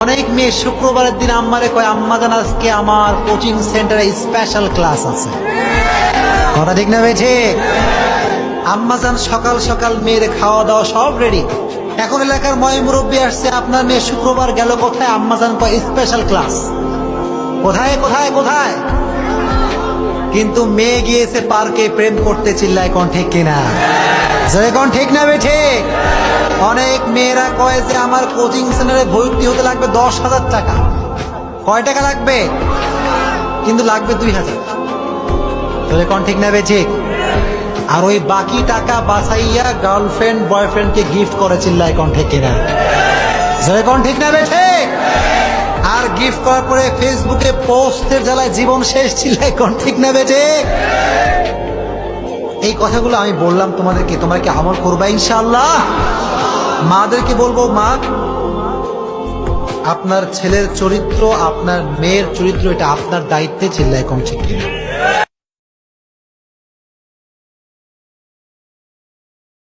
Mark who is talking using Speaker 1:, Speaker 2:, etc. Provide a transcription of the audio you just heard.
Speaker 1: অনেক মেয়ে শুক্রবারের দিন আম্মারে কয়, আম্মা জান আজকে আমার কোচিং সেন্টারে স্পেশাল ক্লাস আছে। কথা ঠিক না বেঠে? আম্মা জান সকাল সকাল মেয়ের খাওয়া দাওয়া সব রেডি। এখন এলাকার ময় মুরব্বী আসছে, আপনার মেয়ে শুক্রবার গেল কোথায়? আম্মা জান কয় স্পেশাল ক্লাস। কোথায় কোথায় কোথায়? কিন্তু মেয়ে গিয়েছে পার্কে প্রেম করতে, চিল্লায় কোন ঠিক কিনা? কোন ঠিক না বেঠে? অনেক মেয়েরা কয় যে আমার কোচিং সেন্টারে ভর্তি হতে লাগবে 10,000 টাকা। কয় টাকা লাগবে? কিন্তু লাগবে 2,000। কোন ঠিক না বেঠে? আর ওই বাকি টাকা বাঁচাইয়া গার্লফ্রেন্ড বয়ফ্রেন্ডকে গিফট করে, চিল্লায় কোন ঠিক কিনা? কোন ঠিক না বেঠে? আর গিফট করার পরে ফেসবুকে পোস্টের জ্বালায় জীবন শেষ, চিল্লায় কোন ঠিক না বেঠে? এই কথাগুলো আমি বললাম তোমাদেরকে, তোমরা কি আমল করবা ইনশাআল্লাহ? মাদেরকে বলবো, মা আপনার ছেলের চরিত্র, আপনার মেয়ের চরিত্র, এটা আপনার দায়িত্বে, চিল্লায় কোন ঠিক কিনা?